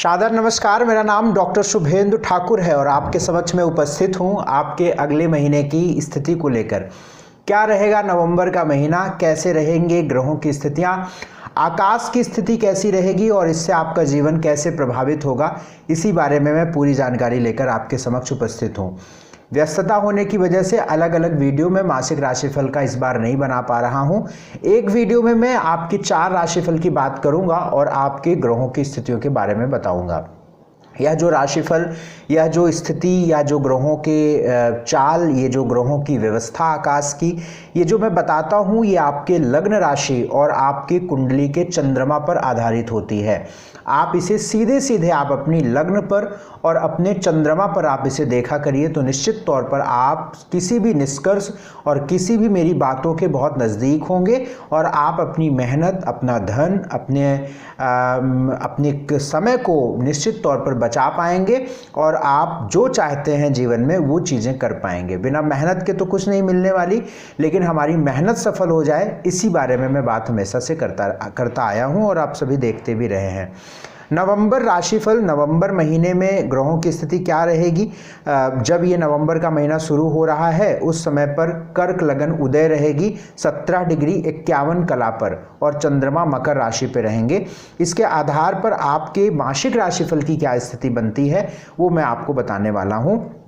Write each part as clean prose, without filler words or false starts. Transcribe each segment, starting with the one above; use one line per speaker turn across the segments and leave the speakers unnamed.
सादर नमस्कार। मेरा नाम डॉक्टर शुभेंदु ठाकुर है और आपके समक्ष में उपस्थित हूं आपके अगले महीने की स्थिति को लेकर। क्या रहेगा नवंबर का महीना, कैसे रहेंगे ग्रहों की स्थितियां, आकाश की स्थिति कैसी रहेगी और इससे आपका जीवन कैसे प्रभावित होगा, इसी बारे में मैं पूरी जानकारी लेकर आपके समक्ष उपस्थित हूं। व्यस्तता होने की वजह से अलग अलग वीडियो में मासिक राशिफल का इस बार नहीं बना पा रहा हूं। एक वीडियो में मैं आपकी 4 राशिफल की बात करूंगा और आपके ग्रहों की स्थितियों के बारे में बताऊंगा। यह जो राशिफल, यह जो स्थिति, या जो ग्रहों के चाल, ये जो ग्रहों की व्यवस्था आकाश की, ये जो मैं बताता हूँ, ये आपके लग्न राशि और आपकी कुंडली के चंद्रमा पर आधारित होती है। आप इसे सीधे सीधे आप अपनी लग्न पर और अपने चंद्रमा पर आप इसे देखा करिए, तो निश्चित तौर पर आप किसी भी निष्कर्ष और किसी भी मेरी बातों के बहुत नज़दीक होंगे और आप अपनी मेहनत, अपना धन, अपने समय को निश्चित तौर पर बचा पाएंगे और आप जो चाहते हैं जीवन में वो चीज़ें कर पाएंगे। बिना मेहनत के तो कुछ नहीं मिलने वाली, लेकिन हमारी मेहनत सफल हो जाए, इसी बारे में मैं बात हमेशा से करता आया हूँ और आप सभी देखते भी रहे हैं। नवंबर राशिफल, नवंबर महीने में ग्रहों की स्थिति क्या रहेगी। जब ये नवंबर का महीना शुरू हो रहा है उस समय पर कर्क लगन उदय रहेगी 17 डिग्री 51 कला पर और चंद्रमा मकर राशि पे रहेंगे। इसके आधार पर आपके मासिक राशिफल की क्या स्थिति बनती है वो मैं आपको बताने वाला हूँ।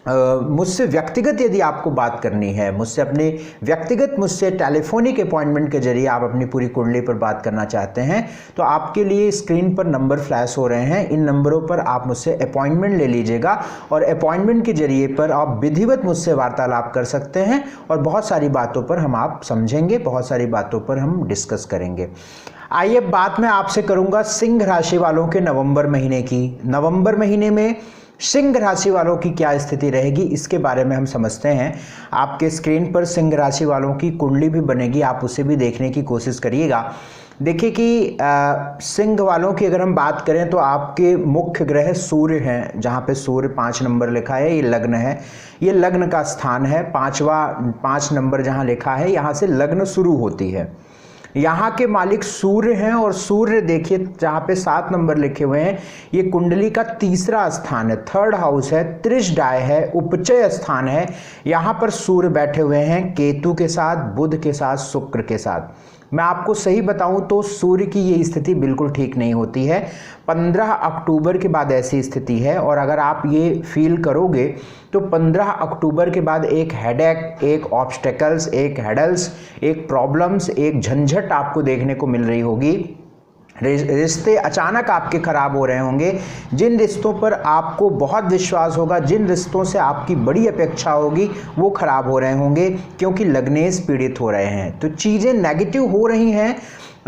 मुझसे व्यक्तिगत यदि आपको बात करनी है, मुझसे टेलीफोनिक अपॉइंटमेंट के जरिए आप अपनी पूरी कुंडली पर बात करना चाहते हैं, तो आपके लिए स्क्रीन पर नंबर फ्लैश हो रहे हैं। इन नंबरों पर आप मुझसे अपॉइंटमेंट ले लीजिएगा और अपॉइंटमेंट के जरिए पर आप विधिवत मुझसे वार्तालाप कर सकते हैं और बहुत सारी बातों पर हम आप समझेंगे, बहुत सारी बातों पर हम डिस्कस करेंगे। आइए बात मैं आपसे करूंगा सिंह राशि वालों के नवंबर महीने की। नवंबर महीने में सिंह राशि वालों की क्या स्थिति रहेगी, इसके बारे में हम समझते हैं। आपके स्क्रीन पर सिंह राशि वालों की कुंडली भी बनेगी, आप उसे भी देखने की कोशिश करिएगा। देखिए कि सिंह वालों की अगर हम बात करें तो आपके मुख्य ग्रह सूर्य हैं, जहाँ पे सूर्य 5 नंबर लिखा है, ये लग्न है, ये लग्न का स्थान है। 5 नंबर जहाँ लिखा है यहाँ से लग्न शुरू होती है। यहाँ के मालिक सूर्य हैं और सूर्य देखिए जहाँ पे 7 नंबर लिखे हुए हैं, ये कुंडली का तीसरा स्थान है, 3rd हाउस है, त्रिशडाय है, उपचय स्थान है। यहाँ पर सूर्य बैठे हुए हैं केतु के साथ, बुध के साथ, शुक्र के साथ। मैं आपको सही बताऊं तो सूर्य की ये स्थिति बिल्कुल ठीक नहीं होती है। 15 अक्टूबर के बाद ऐसी स्थिति है और अगर आप ये फील करोगे तो 15 अक्टूबर के बाद एक हेडेक, एक ऑब्स्टेकल्स, एक हेडल्स, एक प्रॉब्लम्स, एक झंझट आपको देखने को मिल रही होगी। रिश्ते अचानक आपके खराब हो रहे होंगे। जिन रिश्तों पर आपको बहुत विश्वास होगा, जिन रिश्तों से आपकी बड़ी अपेक्षा होगी, वो खराब हो रहे होंगे क्योंकि लग्नेश पीड़ित हो रहे हैं। तो चीज़ें नेगेटिव हो रही हैं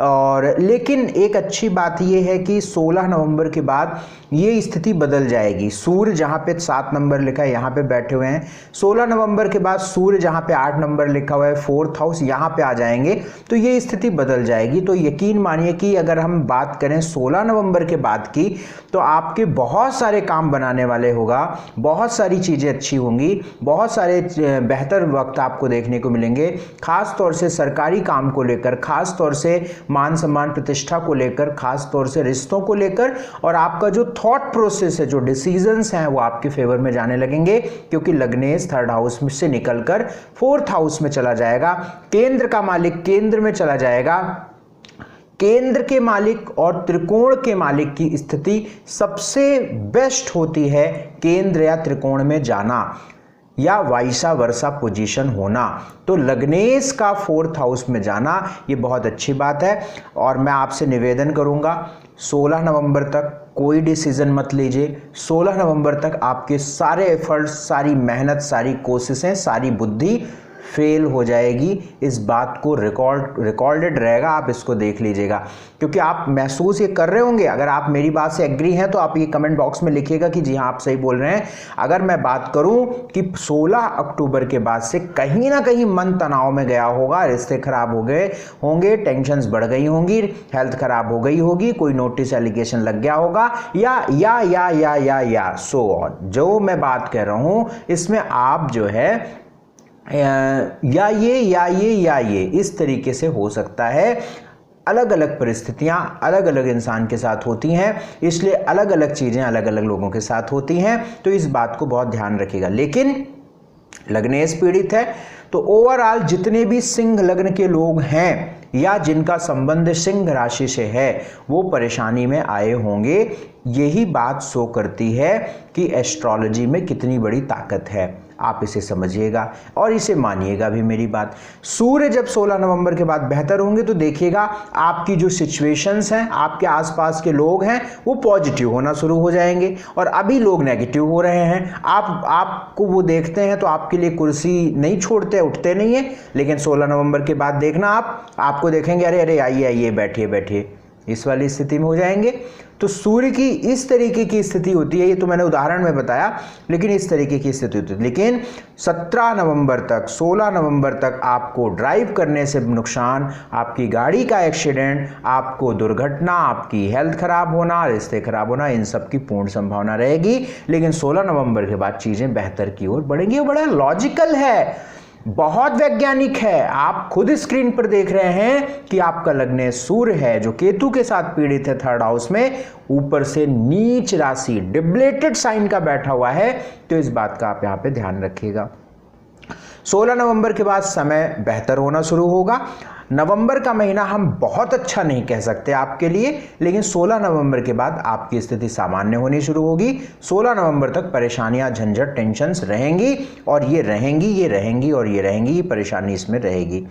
और लेकिन एक अच्छी बात यह है कि 16 नवंबर के बाद ये स्थिति बदल जाएगी। सूर्य जहाँ पे 7 नंबर लिखा है यहाँ पे बैठे हुए हैं। 16 नवंबर के बाद सूर्य जहाँ पे 8 नंबर लिखा हुआ है 4th हाउस, यहाँ पे आ जाएंगे तो ये स्थिति बदल जाएगी। तो यकीन मानिए कि अगर हम बात करें 16 नवंबर के बाद की, तो आपके बहुत सारे काम बनाने वाले होगा, बहुत सारी चीज़ें अच्छी होंगी, बहुत सारे बेहतर वक्त आपको देखने को मिलेंगे, खास तौर से सरकारी काम को लेकर, खास तौर से मान सम्मान प्रतिष्ठा को लेकर, खास तौर से रिश्तों को लेकर, और आपका जो थॉट प्रोसेस है, जो डिसीजंस हैं, वो आपके फेवर में जाने लगेंगे क्योंकि लग्नेश 3rd हाउस में से निकलकर 4th हाउस में चला जाएगा। केंद्र का मालिक केंद्र में चला जाएगा। केंद्र के मालिक और त्रिकोण के मालिक की स्थिति सबसे बेस्ट होती है केंद्र या त्रिकोण में जाना या वाइसा वर्सा पोजीशन होना। तो लग्नेश का 4th हाउस में जाना ये बहुत अच्छी बात है और मैं आपसे निवेदन करूंगा 16 नवंबर तक कोई डिसीजन मत लीजिए। 16 नवंबर तक आपके सारे एफर्ट्स, सारी मेहनत, सारी कोशिशें, सारी बुद्धि फेल हो जाएगी। इस बात को रिकॉर्डेड रहेगा, आप इसको देख लीजिएगा क्योंकि आप महसूस ये कर रहे होंगे। अगर आप मेरी बात से एग्री हैं तो आप ये कमेंट बॉक्स में लिखिएगा कि जी हाँ आप सही बोल रहे हैं। अगर मैं बात करूं कि 16 अक्टूबर के बाद से कहीं ना कहीं मन तनाव में गया होगा, रिश्ते खराब हो गए होंगे, टेंशन्स बढ़ गई होंगी, हेल्थ खराब हो गई होगी, कोई नोटिस एलिगेशन लग गया होगा या सो ऑन। जो मैं बात कर रहा हूं इसमें आप जो है या ये इस तरीके से हो सकता है। अलग अलग परिस्थितियां अलग अलग इंसान के साथ होती हैं, इसलिए अलग अलग चीज़ें अलग अलग लोगों के साथ होती हैं, तो इस बात को बहुत ध्यान रखिएगा। लेकिन लग्नेश पीड़ित है तो ओवरऑल जितने भी सिंह लग्न के लोग हैं या जिनका संबंध सिंह राशि से है वो परेशानी में आए होंगे। यही बात शो करती है कि एस्ट्रोलॉजी में कितनी बड़ी ताकत है। आप इसे समझिएगा और इसे मानिएगा भी मेरी बात। सूर्य जब 16 नवंबर के बाद बेहतर होंगे तो देखिएगा आपकी जो सिचुएशंस हैं, आपके आसपास के लोग हैं वो पॉजिटिव होना शुरू हो जाएंगे और अभी लोग नेगेटिव हो रहे हैं। आपको वो देखते हैं तो आपके लिए कुर्सी नहीं छोड़ते, उठते नहीं है, लेकिन 16 नवंबर के बाद देखना आपको देखेंगे अरे अरे आइए आइए बैठिए बैठिए, इस वाली स्थिति में हो जाएंगे। तो सूर्य की इस तरीके की स्थिति होती है, ये तो मैंने उदाहरण में बताया, लेकिन इस तरीके की स्थिति होती है। लेकिन 17 नवंबर तक 16 नवंबर तक आपको ड्राइव करने से नुकसान, आपकी गाड़ी का एक्सीडेंट, आपको दुर्घटना, आपकी हेल्थ खराब होना, रिश्ते खराब होना, इन सब की पूर्ण संभावना रहेगी। लेकिन 16 नवंबर के बाद चीज़ें बेहतर की ओर बढ़ेंगी। वो बड़ा लॉजिकल है, बहुत वैज्ञानिक है। आप खुद स्क्रीन पर देख रहे हैं कि आपका लग्न सूर्य है जो केतु के साथ पीड़ित है 3rd हाउस में, ऊपर से नीच राशि डिब्लेटेड साइन का बैठा हुआ है, तो इस बात का आप यहां पे ध्यान रखिएगा। 16 नवंबर के बाद समय बेहतर होना शुरू होगा। नवंबर का महीना हम बहुत अच्छा नहीं कह सकते आपके लिए, लेकिन 16 नवंबर के बाद आपकी स्थिति सामान्य होनी शुरू होगी। 16 नवंबर तक परेशानियां, झंझट, टेंशन्स रहेंगी और ये रहेंगी, ये रहेंगी और ये रहेंगी, ये परेशानी इसमें रहेगी।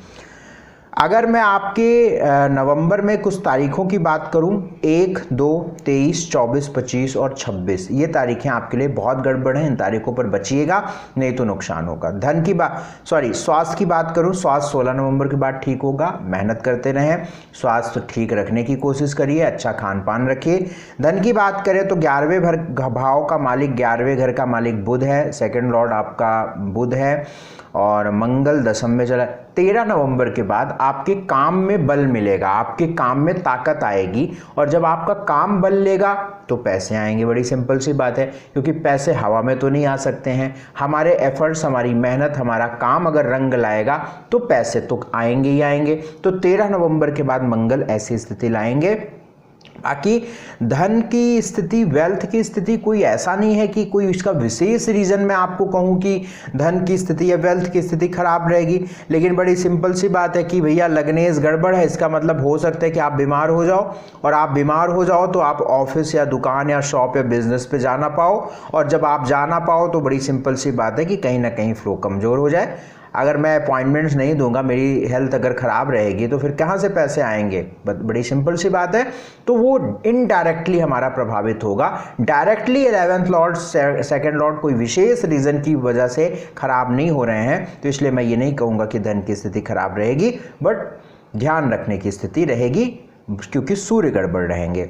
अगर मैं आपके नवंबर में कुछ तारीखों की बात करूं, 1, 2, 23, 24, 25 और 26, ये तारीखें आपके लिए बहुत गड़बड़ हैं। इन तारीखों पर बचिएगा, नहीं तो नुकसान होगा। स्वास्थ्य की बात करूं, स्वास्थ्य 16 नवंबर के बाद ठीक होगा। मेहनत करते रहें, स्वास्थ्य ठीक रखने की कोशिश करिए, अच्छा खान पान रखिए। धन की बात करें तो 11वें भाव का मालिक, 11वें घर का मालिक बुध है, 2nd लॉर्ड आपका बुध है और मंगल दशम में चला। 13 नवंबर के बाद आपके काम में बल मिलेगा, आपके काम में ताकत आएगी और जब आपका काम बल लेगा तो पैसे आएंगे। बड़ी सिंपल सी बात है, क्योंकि पैसे हवा में तो नहीं आ सकते हैं। हमारे एफर्ट्स, हमारी मेहनत, हमारा काम अगर रंग लाएगा तो पैसे तो आएंगे ही आएंगे। तो 13 नवंबर के बाद मंगल ऐसी स्थिति लाएंगे। बाकी धन की स्थिति, वेल्थ की स्थिति, कोई ऐसा नहीं है कि कोई इसका विशेष रीजन मैं आपको कहूं कि धन की स्थिति या वेल्थ की स्थिति खराब रहेगी, लेकिन बड़ी सिंपल सी बात है कि भैया लग्नेश गड़बड़ है, इसका मतलब हो सकता है कि आप बीमार हो जाओ, और आप बीमार हो जाओ तो आप ऑफिस या दुकान या शॉप या बिजनेस पे जा ना पाओ, और जब आप जा ना पाओ तो बड़ी सिंपल सी बात है कि कहीं ना कहीं फ्लो कमजोर हो जाए। अगर मैं अपॉइंटमेंट्स नहीं दूंगा, मेरी हेल्थ अगर ख़राब रहेगी तो फिर कहाँ से पैसे आएंगे? बड़ी सिंपल सी बात है। तो वो इनडायरेक्टली हमारा प्रभावित होगा। Directly 11th Lord, 2nd Lord कोई विशेष रीज़न की वजह से ख़राब नहीं हो रहे हैं, तो इसलिए मैं ये नहीं कहूँगा कि धन की स्थिति खराब रहेगी, बट ध्यान रखने की स्थिति रहेगी क्योंकि सूर्य गड़बड़ रहेंगे।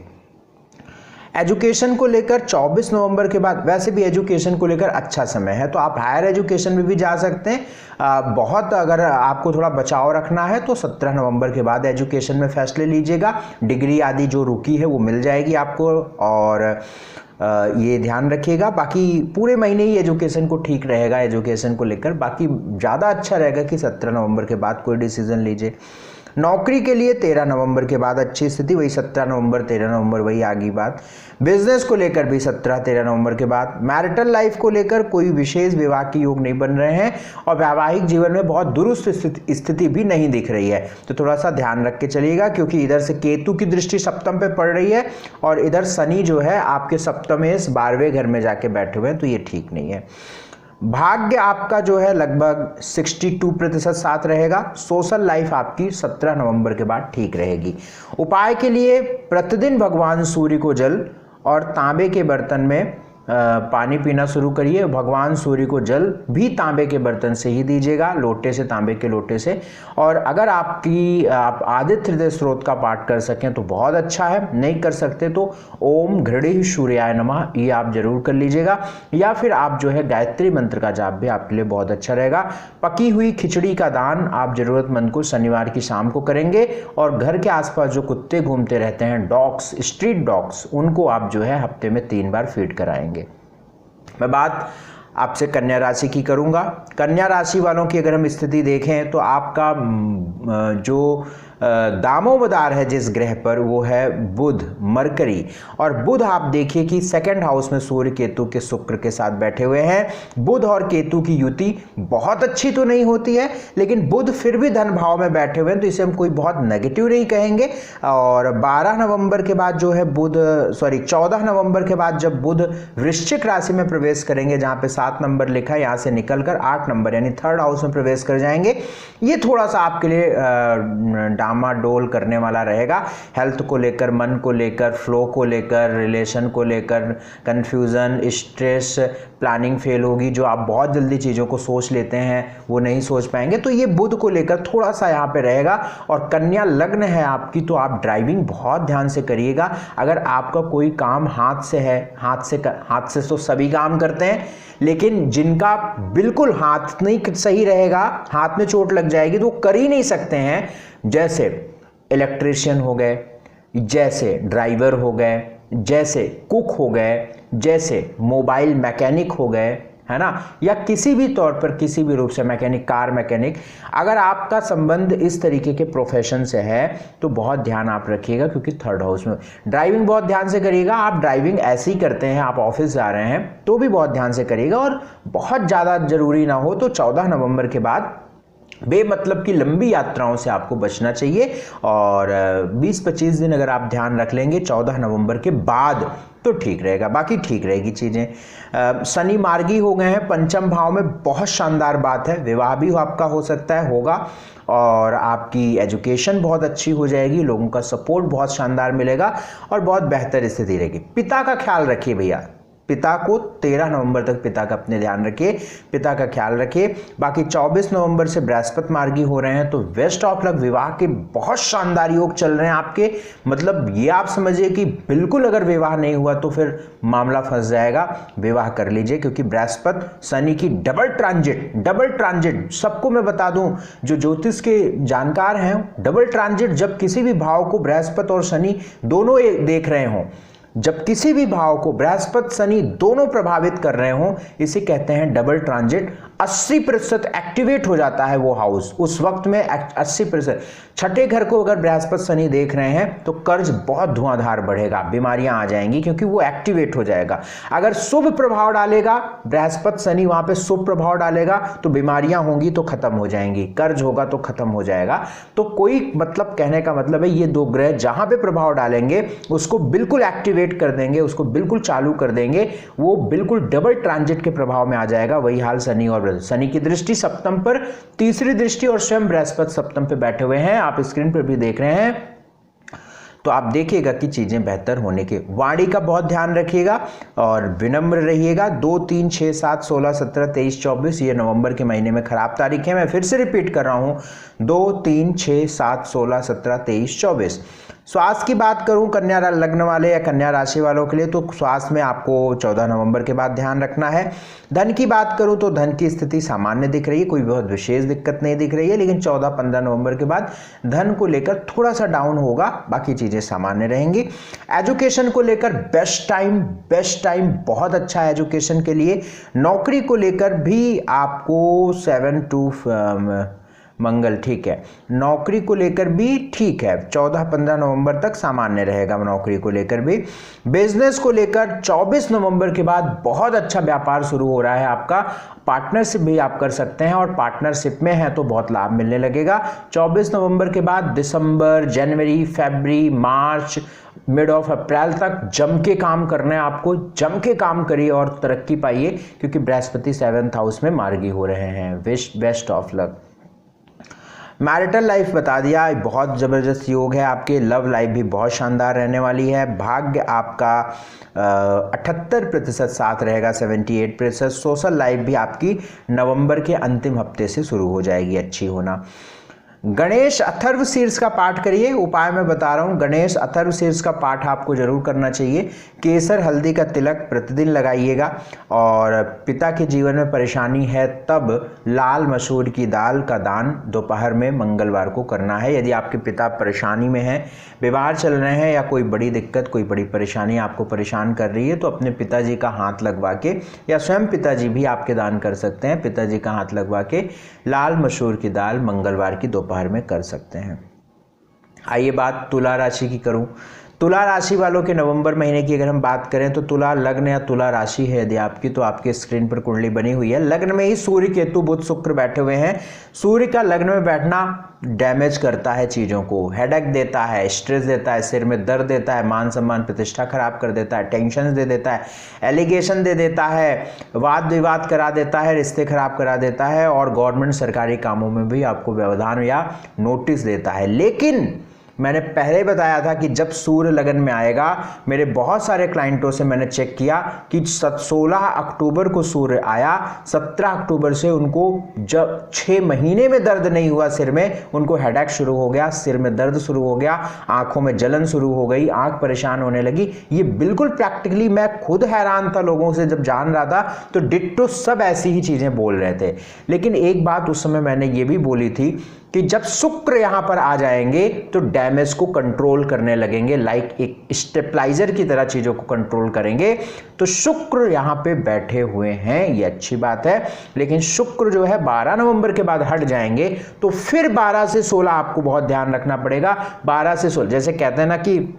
एजुकेशन को लेकर 24 नवंबर के बाद, वैसे भी एजुकेशन को लेकर अच्छा समय है, तो आप हायर एजुकेशन में भी जा सकते हैं। बहुत अगर आपको थोड़ा बचाव रखना है तो 17 नवंबर के बाद एजुकेशन में फैसले लीजिएगा। डिग्री आदि जो रुकी है वो मिल जाएगी आपको, और ये ध्यान रखिएगा। बाकी पूरे महीने ही एजुकेशन को ठीक रहेगा, एजुकेशन को लेकर। बाकी ज़्यादा अच्छा रहेगा कि 17 नवंबर के बाद कोई डिसीजन लीजिए। नौकरी के लिए 13 नवंबर के बाद अच्छी स्थिति, वही 17 नवंबर 13 नवंबर वही आगे बात। बिजनेस को लेकर भी 17-13 नवंबर के बाद। मैरिटल लाइफ को लेकर कोई विशेष विवाह के योग नहीं बन रहे हैं, और वैवाहिक जीवन में बहुत दुरुस्त स्थिति भी नहीं दिख रही है, तो थोड़ा सा ध्यान रख के चलिएगा, क्योंकि इधर से केतु की दृष्टि सप्तम पे पड़ रही है और इधर शनि जो है आपके सप्तमेश 12वें घर में जाके बैठे हुए हैं, तो ये ठीक नहीं है। भाग्य आपका जो है लगभग 62% साथ रहेगा। सोशल लाइफ आपकी 17 नवंबर के बाद ठीक रहेगी। उपाय के लिए प्रतिदिन भगवान सूर्य को जल और तांबे के बर्तन में पानी पीना शुरू करिए। भगवान सूर्य को जल भी तांबे के बर्तन से ही दीजिएगा, लोटे से, तांबे के लोटे से। और अगर आप आदित्य हृदय स्रोत का पाठ कर सकें तो बहुत अच्छा है, नहीं कर सकते तो ओम घृणि सूर्याय नमः ये आप जरूर कर लीजिएगा, या फिर आप जो है गायत्री मंत्र का जाप भी आपके लिए बहुत अच्छा रहेगा। पकी हुई खिचड़ी का दान आप जरूरतमंद को शनिवार की शाम को करेंगे, और घर के आसपास जो कुत्ते घूमते रहते हैं, डॉग्स, स्ट्रीट डॉग्स, उनको आप जो है हफ्ते में 3 बार फीड कराएंगे। मैं बात आपसे कन्या राशि की करूंगा। कन्या राशि वालों की अगर हम स्थिति देखें तो आपका जो दामोमदार है जिस ग्रह पर वो है बुध, मरकरी। और बुध आप देखिए कि सेकंड हाउस में सूर्य केतु के शुक्र के साथ बैठे हुए हैं। बुध और केतु की युति बहुत अच्छी तो नहीं होती है, लेकिन बुध फिर भी धन भाव में बैठे हुए हैं, तो इसे हम कोई बहुत नेगेटिव नहीं कहेंगे। और 12 नवंबर के बाद जो है बुध 14 नवंबर के बाद जब बुध वृश्चिक राशि में प्रवेश करेंगे, जहां पे 7 नंबर लिखा है, यहां से निकलकर 8 नंबर यानी थर्ड हाउस में प्रवेश कर जाएंगे। ये थोड़ा सा आपके लिए डामाडोल करने वाला रहेगा। हेल्थ को लेकर, मन को लेकर, फ्लो को लेकर, रिलेशन को लेकर कंफ्यूजन, स्ट्रेस, प्लानिंग फेल होगी। जो आप बहुत जल्दी चीज़ों को सोच लेते हैं वो नहीं सोच पाएंगे, तो ये बुध को लेकर थोड़ा सा यहाँ पे रहेगा। और कन्या लग्न है आपकी, तो आप ड्राइविंग बहुत ध्यान से करिएगा। अगर आपका कोई काम हाथ से है, हाथ से तो सभी काम करते हैं, लेकिन जिनका बिल्कुल हाथ नहीं सही रहेगा, हाथ में चोट लग जाएगी, तो वो कर ही नहीं सकते हैं। जैसे इलेक्ट्रीशियन हो गए, जैसे ड्राइवर हो गए, जैसे कुक हो गए, जैसे मोबाइल मैकेनिक हो गए, है ना, या किसी भी तौर पर किसी भी रूप से मैकेनिक, कार मैकेनिक। अगर आपका संबंध इस तरीके के प्रोफेशन से है तो बहुत ध्यान आप रखिएगा, क्योंकि थर्ड हाउस में ड्राइविंग बहुत ध्यान से करिएगा। आप ड्राइविंग ऐसे ही करते हैं, आप ऑफिस जा रहे हैं तो भी बहुत ध्यान से करिएगा। और बहुत ज़्यादा जरूरी ना हो तो 14 नवंबर के बाद बेमतलब की लंबी यात्राओं से आपको बचना चाहिए। और 20-25 दिन अगर आप ध्यान रख लेंगे 14 नवंबर के बाद तो ठीक रहेगा, बाकी ठीक रहेगी चीज़ें। शनि मार्गी हो गए हैं पंचम भाव में, बहुत शानदार बात है। विवाह भी आपका हो सकता है, होगा। और आपकी एजुकेशन बहुत अच्छी हो जाएगी, लोगों का सपोर्ट बहुत शानदार मिलेगा और बहुत बेहतर स्थिति रहेगी। पिता का ख्याल रखिए भैया, पिता को 13 नवंबर तक पिता का अपने ध्यान रखिए, पिता का ख्याल रखिए। बाकी 24 नवंबर से बृहस्पति मार्गी हो रहे हैं, तो वेस्ट ऑफ लक, विवाह के बहुत शानदार योग चल रहे हैं आपके। मतलब ये आप समझिए कि बिल्कुल अगर विवाह नहीं हुआ तो फिर मामला फंस जाएगा, विवाह कर लीजिए। क्योंकि बृहस्पति शनि की डबल ट्रांजिट सबको मैं बता दूं, जो ज्योतिष के जानकार हैं, डबल ट्रांजिट जब किसी भी भाव को बृहस्पति और शनि दोनों देख रहे हों, जब किसी भी भाव को बृहस्पति शनि दोनों प्रभावित कर रहे हों, इसे कहते हैं डबल ट्रांजिट। 80% एक्टिवेट हो जाता है वो हाउस उस वक्त में, 80%। छठे घर को अगर बृहस्पति शनि देख रहे हैं तो कर्ज बहुत धुआंधार बढ़ेगा, बीमारियां आ जाएंगी, क्योंकि वो एक्टिवेट हो जाएगा। अगर शुभ प्रभाव डालेगा बृहस्पति शनि, वहां पे शुभ प्रभाव डालेगा तो बीमारियां होंगी तो खत्म हो जाएंगी, कर्ज होगा तो खत्म हो जाएगा। तो कोई मतलब, कहने का मतलब है ये दो ग्रह जहां पे प्रभाव डालेंगे उसको बिल्कुल एक्टिवेट कर देंगे, उसको बिल्कुल चालू कर देंगे, वो बिल्कुल डबल ट्रांजिट के प्रभाव में आ जाएगा। वही हाल शनि और शनि की दृष्टि सप्तम पर, तीसरी दृष्टि, और स्वयं बृहस्पति सप्तम पे बैठे हुए हैं, आप स्क्रीन पर भी देख रहे हैं। तो आप देखिएगा कि चीजें बेहतर होने के। वाणी का बहुत ध्यान रखिएगा और विनम्र रहिएगा। 2, 3, 6, 7, 16, 17, 23, 24 ये नवंबर के महीने में खराब तारीख है। मैं फिर से रिपीट कर रहा हूं, 2, 3, 6, 7, 16, 17, 23, 24। स्वास्थ्य की बात करूं कन्या लग्न वाले या कन्या राशि वालों के लिए, तो स्वास्थ्य में आपको 14 नवंबर के बाद ध्यान रखना है। धन की बात करूं तो धन की स्थिति सामान्य दिख रही है, कोई बहुत विशेष दिक्कत नहीं दिख रही है, लेकिन 14-15 नवंबर के बाद धन को लेकर थोड़ा सा डाउन होगा, बाकी चीजें सामान्य रहेंगी। एजुकेशन को लेकर बेस्ट टाइम बहुत अच्छा है एजुकेशन के लिए। नौकरी को लेकर भी आपको 7 to मंगल ठीक है, नौकरी को लेकर भी ठीक है, 14-15 नवंबर तक सामान्य रहेगा नौकरी को लेकर भी। बिजनेस को लेकर 24 नवंबर के बाद बहुत अच्छा व्यापार शुरू हो रहा है आपका। पार्टनरशिप भी आप कर सकते हैं और पार्टनरशिप में है तो बहुत लाभ मिलने लगेगा। 24 नवंबर के बाद दिसंबर, जनवरी, फरवरी, मार्च, मिड ऑफ अप्रैल तक जम के काम करना है आपको, जम के काम करिए और तरक्की पाइए, क्योंकि बृहस्पति 7th हाउस में मार्गी हो रहे हैं। Best of luck. Marital life बता दिया, बहुत ज़बरदस्त योग है आपके। लव लाइफ भी बहुत शानदार रहने वाली है। भाग्य आपका 78% साथ रहेगा, 78%। सोशल लाइफ भी आपकी नवंबर के अंतिम हफ्ते से शुरू हो जाएगी अच्छी होना। गणेश अथर्व शीर्ष का पाठ करिए, उपाय मैं बता रहा हूँ। गणेश अथर्व शीर्ष का पाठ आपको जरूर करना चाहिए। केसर हल्दी का तिलक प्रतिदिन लगाइएगा। और पिता के जीवन में परेशानी है तब लाल मसूर की दाल का दान दोपहर में मंगलवार को करना है। यदि आपके पिता परेशानी में हैं, बीमार चल रहे हैं, या कोई बड़ी दिक्कत, कोई बड़ी परेशानी आपको परेशान कर रही है, तो अपने पिताजी का हाथ लगवा के, या स्वयं पिताजी भी आपके दान कर सकते हैं, पिताजी का हाथ लगवा के लाल मसूर की दाल मंगलवार की दोपहर में कर सकते हैं। आइए बात तुला राशि की करूं। तुला राशि वालों के नवंबर महीने की अगर हम बात करें तो तुला लग्न या तुला राशि है यदि आपकी, तो आपके स्क्रीन पर कुंडली बनी हुई है। लग्न में ही सूर्य केतु बुध शुक्र बैठे हुए हैं। सूर्य का लग्न में बैठना डैमेज करता है चीज़ों को, हेडेक देता है, स्ट्रेस देता है, सिर में दर्द देता है, मान सम्मान प्रतिष्ठा खराब कर देता है, टेंशन दे देता है, एलिगेशन दे देता है, वाद विवाद करा देता है, रिश्ते खराब करा देता है, और गवर्नमेंट सरकारी कामों में भी आपको व्यवधान या नोटिस देता है। लेकिन मैंने पहले बताया था कि जब सूर्य लगन में आएगा, मेरे बहुत सारे क्लाइंटों से मैंने चेक किया कि 16 अक्टूबर को सूर्य आया, 17 अक्टूबर से उनको जब 6 महीने में दर्द नहीं हुआ सिर में, उनको हेडेक शुरू हो गया, सिर में दर्द शुरू हो गया, आंखों में जलन शुरू हो गई, आंख परेशान होने लगी। ये बिल्कुल प्रैक्टिकली मैं खुद हैरान था लोगों से जब जान रहा था, तो डिट्टो सब ऐसी ही चीजें बोल रहे थे। लेकिन एक बात उस समय मैंने ये भी बोली थी कि जब शुक्र यहां पर आ जाएंगे तो डैमेज को कंट्रोल करने लगेंगे, लाइक एक स्टेबलाइजर की तरह चीजों को कंट्रोल करेंगे। तो शुक्र यहां पे बैठे हुए हैं, ये अच्छी बात है। लेकिन शुक्र जो है 12 नवंबर के बाद हट जाएंगे, तो फिर 12 से 16 आपको बहुत ध्यान रखना पड़ेगा। 12 से 16 जैसे कहते हैं ना कि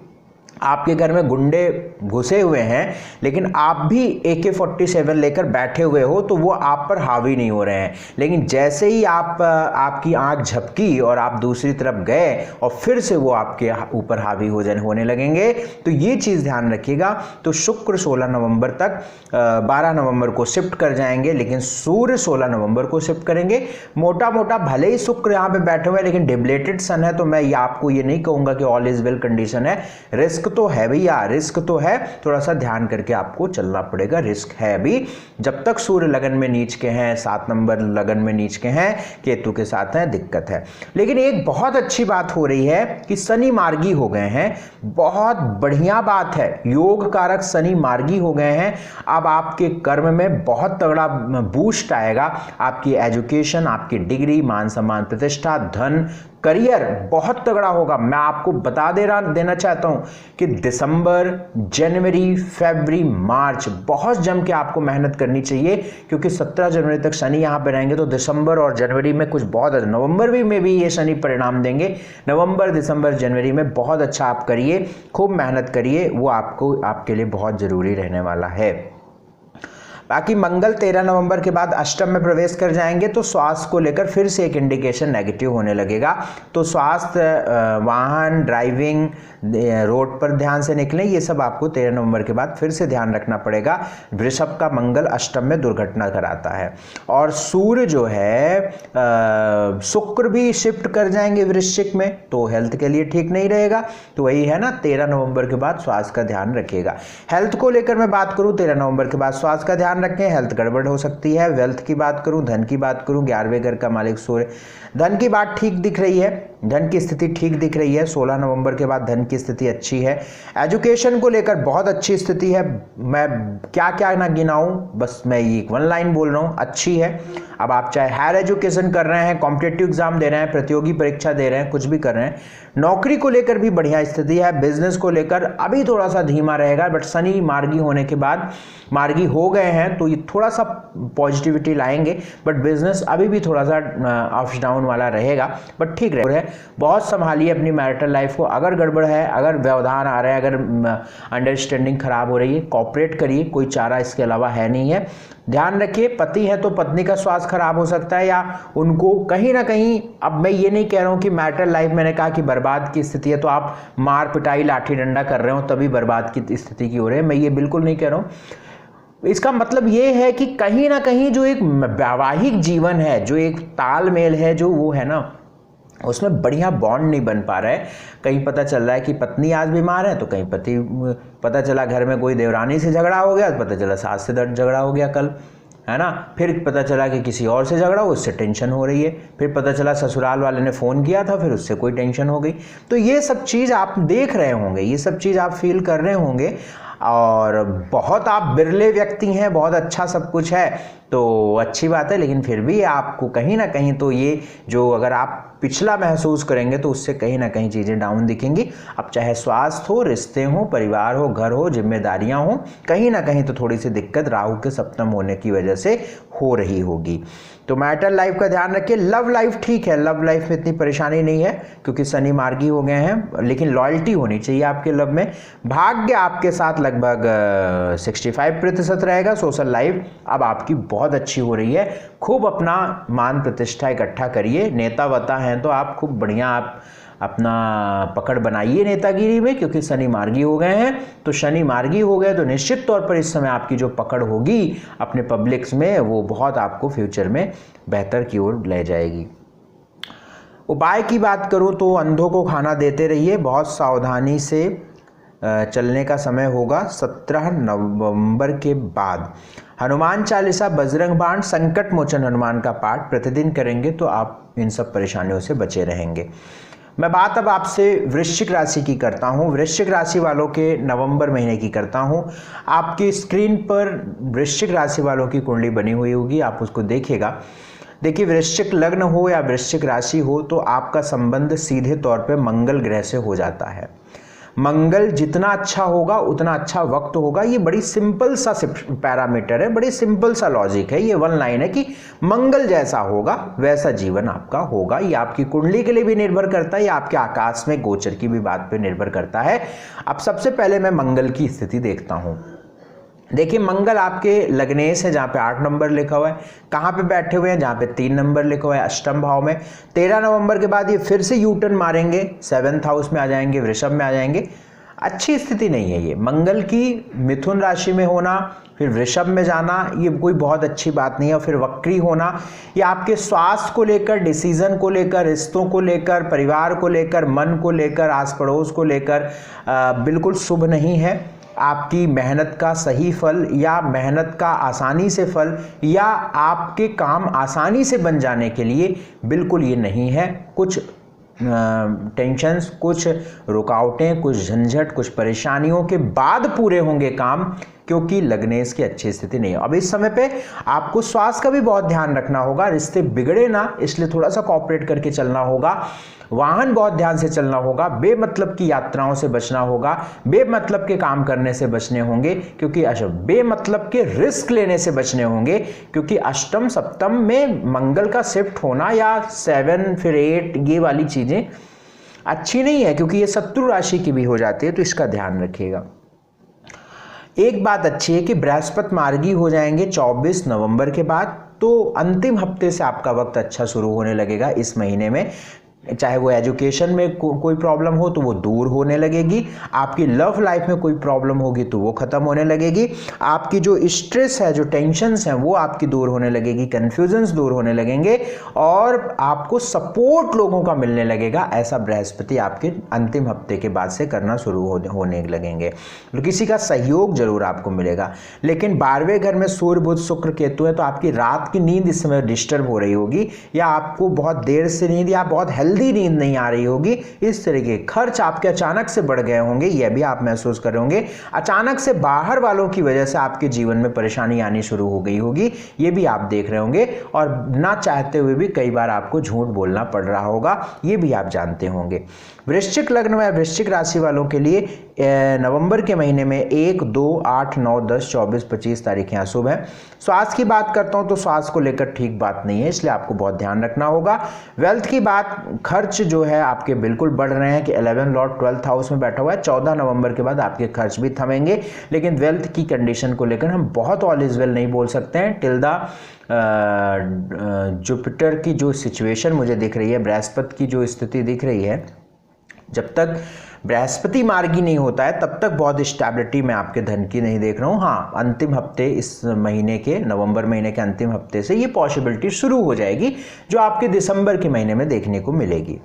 आपके घर में गुंडे घुसे हुए हैं, लेकिन आप भी AK-47 लेकर बैठे हुए हो, तो वो आप पर हावी नहीं हो रहे हैं। लेकिन जैसे ही आपकी आंख झपकी और आप दूसरी तरफ गए और फिर से वो आपके ऊपर हावी होने लगेंगे, तो ये चीज़ ध्यान रखिएगा। तो शुक्र 16 नवंबर तक 12 नवंबर को शिफ्ट कर जाएंगे, लेकिन सूर्य 16 नवंबर को शिफ्ट करेंगे। मोटा मोटा भले ही शुक्र यहाँ पे बैठे हुए हैं, लेकिन डिबलेटेड सन है, तो मैं आपको ये नहीं कहूँगा कि ऑल इज वेल कंडीशन है। रिस्क तो है भैया, रिस्क तो है, थोड़ा सा ध्यान करके आपको चलना पड़ेगा, रिस्क है अभी। जब तक सूर्य लगन में नीच के हैं, 7 नंबर लगन में नीच के हैं, केतु के साथ हैं, दिक्कत है। लेकिन एक बहुत अच्छी बात हो रही है कि शनि मार्गी हो गए हैं, बहुत बढ़िया बात है। योग कारक शनि मार्गी हो गए हैं। अब आपके कर्म में बहुत तगड़ा बूस्ट आएगा, आपकी एजुकेशन, आपकी डिग्री, मान सम्मान प्रतिष्ठा, धन, करियर बहुत तगड़ा होगा। मैं आपको बता देना चाहता हूं कि दिसंबर, जनवरी, फरवरी, मार्च बहुत जम के आपको मेहनत करनी चाहिए, क्योंकि 17 जनवरी तक शनि यहां पे रहेंगे। तो दिसंबर और जनवरी में कुछ बहुत, नवंबर में भी ये शनि परिणाम देंगे। नवंबर, दिसंबर, जनवरी में बहुत अच्छा आप करिए, खूब मेहनत करिए, वो आपके लिए बहुत जरूरी रहने वाला है। बाकी मंगल 13 नवंबर के बाद अष्टम में प्रवेश कर जाएंगे, तो स्वास्थ्य को लेकर फिर से एक इंडिकेशन नेगेटिव होने लगेगा। तो स्वास्थ्य, वाहन, ड्राइविंग, रोड पर ध्यान से निकलें, ये सब आपको 13 नवंबर के बाद फिर से ध्यान रखना पड़ेगा। वृषभ का मंगल अष्टम में दुर्घटना कराता है। और सूर्य जो है, शुक्र भी शिफ्ट कर जाएंगे वृश्चिक में, तो हेल्थ के लिए ठीक नहीं रहेगा। तो वही है ना, 13 नवंबर के बाद स्वास्थ्य का ध्यान रखिएगा। हेल्थ को लेकर मैं बात करूं, 13 नवंबर के बाद स्वास्थ्य का ध्यान रखें, हेल्थ गड़बड़ हो सकती है। वेल्थ की बात करूं, धन की बात करूं, 11वें घर का मालिक सूर्य, धन की बात ठीक दिख रही है, धन की स्थिति ठीक दिख रही है। 16 नवंबर के बाद धन की स्थिति अच्छी है। एजुकेशन को लेकर बहुत अच्छी स्थिति है। मैं क्या क्या ना गिनाऊं, बस मैं ये 1 लाइन बोल रहा हूं, अच्छी है। अब आप चाहे हायर एजुकेशन कर रहे हैं, कॉम्पिटिटिव एग्जाम दे रहे हैं, प्रतियोगी परीक्षा दे रहे हैं, कुछ भी कर रहे हैं, नौकरी को लेकर भी बढ़िया स्थिति है। बिजनेस को लेकर अभी थोड़ा सा धीमा रहेगा, बट शनि मार्गी होने के बाद, मार्गी हो गए हैं तो ये थोड़ा सा पॉजिटिविटी लाएंगे, बट बिजनेस अभी भी थोड़ा सा अप डाउन वाला रहेगा, बट ठीक रहेगा। बहुत संभालिए अपनी मैरिटल लाइफ को। अगर गड़बड़ है, अगर व्यवधान आ रहे हैं, अगर अंडरस्टैंडिंग खराब हो रही है, कॉपरेट करिए, कोई चारा इसके अलावा है नहीं है। ध्यान रखिए, पति है तो पत्नी का स्वास्थ्य खराब हो सकता है, या उनको कहीं ना कहीं, अब मैं ये नहीं कह रहा हूं कि मैरिटल लाइफ, मैंने कहा कि बर्बाद की स्थिति है तो आप मार पिटाई लाठी डंडा कर रहे हो तभी बर्बाद की स्थिति की हो रही है, मैं ये बिल्कुल नहीं कह रहा हूं। इसका मतलब ये है कि कहीं ना कहीं जो एक वैवाहिक जीवन है, जो एक तालमेल है, जो वो है ना, उसमें बढ़िया बॉन्ड नहीं बन पा रहा है। कहीं पता चल रहा है कि पत्नी आज बीमार है, तो कहीं पति, पता चला घर में कोई देवरानी से झगड़ा हो गया, तो पता चला सास से झगड़ा हो गया कल, है ना। फिर पता चला कि किसी और से झगड़ा हो, उससे टेंशन हो रही है। फिर पता चला ससुराल वाले ने फ़ोन किया था, फिर उससे कोई टेंशन हो गई। तो ये सब चीज़ आप देख रहे होंगे, ये सब चीज़ आप फील कर रहे होंगे, और बहुत आप बिरले व्यक्ति हैं, बहुत अच्छा सब कुछ है तो अच्छी बात है। लेकिन फिर भी आपको कहीं ना कहीं तो ये जो, अगर आप पिछला महसूस करेंगे तो उससे कहीं ना कहीं चीज़ें डाउन दिखेंगी। अब चाहे स्वास्थ्य हो, रिश्ते हो, परिवार हो, घर हो, जिम्मेदारियां हो, कहीं ना कहीं तो थोड़ी सी दिक्कत राहु के सप्तम होने की वजह से हो रही होगी। तो मैरिटल लाइफ का ध्यान रखिए। लव लाइफ ठीक है, लव लाइफ में इतनी परेशानी नहीं है क्योंकि शनि मार्गी हो गए हैं, लेकिन लॉयल्टी होनी चाहिए आपके लव में। भाग्य आपके साथ लगभग 65% रहेगा। सोशल लाइफ अब आपकी बहुत अच्छी हो रही है। खूब अपना मान प्रतिष्ठा इकट्ठा करिए। नेता वता हैं तो आप खूब बढ़िया आप अपना पकड़ बनाइए नेतागिरी में, क्योंकि शनि मार्गी हो गए हैं। तो शनि मार्गी हो गए तो निश्चित तौर पर इस समय आपकी जो पकड़ होगी अपने पब्लिक्स में वो बहुत आपको फ्यूचर में बेहतर की ओर ले जाएगी। उपाय की बात करूं तो अंधों को खाना देते रहिए। बहुत सावधानी से चलने का समय होगा 17 नवंबर के बाद। हनुमान चालीसा, बजरंग बाण, संकट मोचन हनुमान का पाठ प्रतिदिन करेंगे तो आप इन सब परेशानियों से बचे रहेंगे। मैं बात अब आपसे वृश्चिक राशि की करता हूं। वृश्चिक राशि वालों के नवंबर महीने की करता हूं। आपकी स्क्रीन पर वृश्चिक राशि वालों की कुंडली बनी हुई होगी, आप उसको देखिएगा। देखिए, वृश्चिक लग्न हो या वृश्चिक राशि हो तो आपका संबंध सीधे तौर पे मंगल ग्रह से हो जाता है। मंगल जितना अच्छा होगा उतना अच्छा वक्त होगा। ये बड़ी सिंपल सा पैरामीटर है, बड़ी सिंपल सा लॉजिक है। ये वन लाइन है कि मंगल जैसा होगा वैसा जीवन आपका होगा। ये आपकी कुंडली के लिए भी निर्भर करता है, या आपके आकाश में गोचर की भी बात पे निर्भर करता है। अब सबसे पहले मैं मंगल की स्थिति देखता हूँ। देखिए, मंगल आपके लग्नेश है जहाँ पे 8 नंबर लिखा हुआ है। कहाँ पे बैठे हुए हैं? जहाँ पे 3 नंबर लिखा हुआ है, अष्टम भाव में। 13 नवंबर के बाद ये फिर से यू टर्न मारेंगे, 7th हाउस में आ जाएंगे, वृषभ में आ जाएंगे। अच्छी स्थिति नहीं है ये। मंगल की मिथुन राशि में होना, फिर वृषभ में जाना, ये कोई बहुत अच्छी बात नहीं है। फिर वक्री होना, ये आपके स्वास्थ्य को लेकर, डिसीजन को लेकर, रिश्तों को लेकर, परिवार को लेकर, मन को लेकर, आस पड़ोस को लेकर बिल्कुल शुभ नहीं है। आपकी मेहनत का सही फल या मेहनत का आसानी से फल या आपके काम आसानी से बन जाने के लिए बिल्कुल ये नहीं है। कुछ टेंशन्स, कुछ रुकावटें, कुछ झंझट, कुछ परेशानियों के बाद पूरे होंगे काम, क्योंकि लग्नेश की अच्छी स्थिति नहीं है। अब इस समय पे आपको स्वास्थ्य का भी बहुत ध्यान रखना होगा। रिश्ते बिगड़े ना, इसलिए थोड़ा सा कोऑपरेट करके चलना होगा। वाहन बहुत ध्यान से चलना होगा। बेमतलब की यात्राओं से बचना होगा। बेमतलब के काम करने से बचने होंगे, क्योंकि बेमतलब के रिस्क लेने से बचने होंगे, क्योंकि अष्टम सप्तम में मंगल का शिफ्ट होना या 7 फिर 8 ये वाली चीजें अच्छी नहीं है, क्योंकि ये शत्रु राशि की भी हो जाती है। तो इसका ध्यान रखिएगा। एक बात अच्छी है कि बृहस्पति मार्गी हो जाएंगे 24 नवंबर के बाद, तो अंतिम हफ्ते से आपका वक्त अच्छा शुरू होने लगेगा इस महीने में। चाहे वो एजुकेशन में कोई प्रॉब्लम हो तो वो दूर होने लगेगी। आपकी लव लाइफ में कोई प्रॉब्लम होगी तो वो खत्म होने लगेगी। आपकी जो स्ट्रेस है, जो टेंशन्स हैं, वो आपकी दूर होने लगेगी। कन्फ्यूजन्स दूर होने लगेंगे और आपको सपोर्ट लोगों का मिलने लगेगा। ऐसा बृहस्पति आपके अंतिम हफ्ते के बाद से करना शुरू होने लगेंगे। तो किसी का सहयोग जरूर आपको मिलेगा। लेकिन 12वें घर में सूर्य, बुध, शुक्र, केतु है, तो आपकी रात की नींद इस समय डिस्टर्ब हो रही होगी, या आपको बहुत देर से नींद या बहुत जल्दी नींद नहीं आ रही होगी। इस तरह के खर्च आपके अचानक से बढ़ गए होंगे, यह भी आप महसूस कर रहे होंगे। अचानक से बाहर वालों की वजह से आपके जीवन में परेशानी आनी शुरू हो गई होगी, ये भी आप देख रहे होंगे। और ना चाहते हुए भी कई बार आपको झूठ बोलना पड़ रहा होगा, ये भी आप जानते होंगे। वृश्चिक लग्न में वृश्चिक राशि वालों के लिए नवंबर के महीने में 1, 2, 8, 9, 10, 24, 25 तारीखें अशुभ है। स्वास्थ्य की बात करता हूं तो स्वास्थ्य को लेकर ठीक बात नहीं है, इसलिए आपको बहुत ध्यान रखना होगा। वेल्थ की बात, खर्च जो है आपके बिल्कुल बढ़ रहे हैं कि 11 लॉर्ड 12th हाउस में बैठा हुआ है। 14 नवंबर के बाद आपके खर्च भी थमेंगे, लेकिन वेल्थ की कंडीशन को लेकर हम बहुत ऑल इज वेल नहीं बोल सकते हैं। टिल्दा जुपिटर की जो सिचुएशन मुझे दिख रही है, बृहस्पति की जो स्थिति दिख रही है, जब तक बृहस्पति मार्गी नहीं होता है तब तक बहुत स्टेबिलिटी मैं आपके धन की नहीं देख रहा हूँ। हाँ, अंतिम हफ्ते इस महीने के, नवंबर महीने के अंतिम हफ्ते से ये पॉसिबिलिटी शुरू हो जाएगी, जो आपके दिसंबर के महीने में देखने को मिलेगी।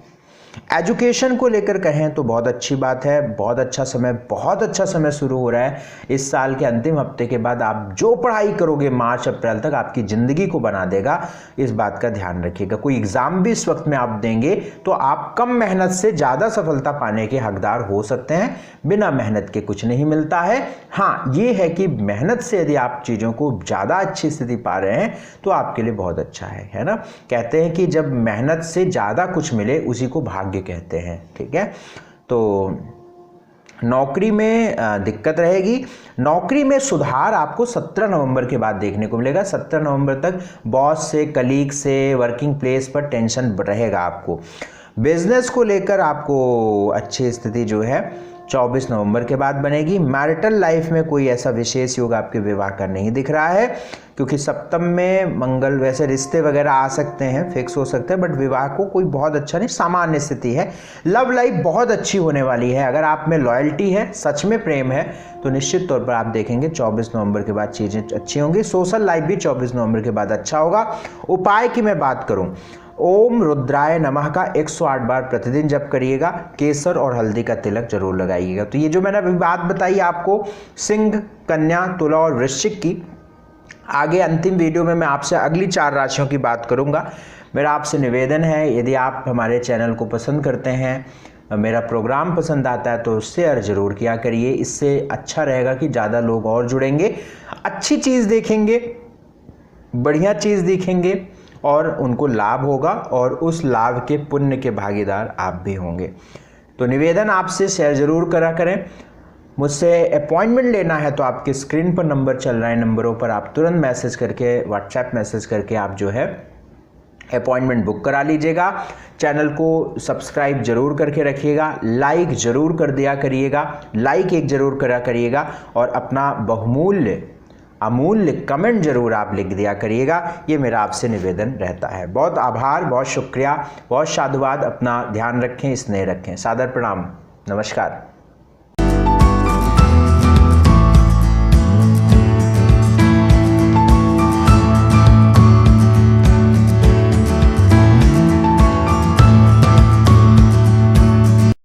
एजुकेशन को लेकर कहें तो बहुत अच्छी बात है, बहुत अच्छा समय शुरू हो रहा है। इस साल के अंतिम हफ्ते के बाद आप जो पढ़ाई करोगे मार्च अप्रैल तक आपकी ज़िंदगी को बना देगा, इस बात का ध्यान रखिएगा। कोई एग्ज़ाम भी इस वक्त में आप देंगे तो आप कम मेहनत से ज़्यादा सफलता पाने के हकदार हो सकते हैं। बिना मेहनत के कुछ नहीं मिलता है। हाँ, ये है कि मेहनत से यदि आप चीज़ों को ज़्यादा अच्छी स्थिति पा रहे हैं तो आपके लिए बहुत अच्छा है ना। कहते हैं कि जब मेहनत से ज़्यादा कुछ मिले उसी को भाग्य कहते हैं, ठीक है। तो नौकरी में दिक्कत रहेगी। नौकरी में सुधार आपको 17 नवंबर के बाद देखने को मिलेगा। 17 नवंबर तक बॉस से, कलीग से, वर्किंग प्लेस पर टेंशन रहेगा आपको। बिजनेस को लेकर आपको अच्छी स्थिति जो है 24 नवंबर के बाद बनेगी। मैरिटल लाइफ में कोई ऐसा विशेष योग आपके विवाह का नहीं दिख रहा है, क्योंकि सप्तम में मंगल, वैसे रिश्ते वगैरह आ सकते हैं, फिक्स हो सकते हैं, बट विवाह को कोई बहुत अच्छा नहीं, सामान्य स्थिति है। लव लाइफ बहुत अच्छी होने वाली है। अगर आप में लॉयल्टी है, सच में प्रेम है, तो निश्चित तौर पर आप देखेंगे 24 नवंबर के बाद चीज़ें अच्छी होंगी। सोशल लाइफ भी 24 नवंबर के बाद अच्छा होगा। उपाय की मैं बात करूं, ओम रुद्राय नमः का 108 बार प्रतिदिन जप करिएगा। केसर और हल्दी का तिलक जरूर लगाइएगा। तो ये जो मैंने अभी बात बताई आपको सिंह, कन्या, तुला और वृश्चिक की, आगे अंतिम वीडियो में मैं आपसे अगली 4 राशियों की बात करूंगा। मेरा आपसे निवेदन है, यदि आप हमारे चैनल को पसंद करते हैं, मेरा प्रोग्राम पसंद आता है, तो शेयर ज़रूर किया करिए। इससे अच्छा रहेगा कि ज़्यादा लोग और जुड़ेंगे, अच्छी चीज़ देखेंगे, बढ़िया चीज़ देखेंगे और उनको लाभ होगा, और उस लाभ के पुण्य के भागीदार आप भी होंगे। तो निवेदन आपसे शेयर ज़रूर करा करें। मुझसे अपॉइंटमेंट लेना है तो आपके स्क्रीन पर नंबर चल रहा है, नंबरों पर आप तुरंत मैसेज करके, व्हाट्सएप मैसेज करके आप जो है अपॉइंटमेंट बुक करा लीजिएगा। चैनल को सब्सक्राइब जरूर करके रखिएगा, लाइक जरूर कर दिया करिएगा, लाइक एक जरूर करा करिएगा, और अपना बहुमूल्य अमूल्य कमेंट जरूर आप लिख दिया करिएगा। ये मेरा आपसे निवेदन रहता है। बहुत आभार, बहुत शुक्रिया, बहुत साधुवाद। अपना ध्यान रखें, स्नेह रखें। सादर प्रणाम, नमस्कार।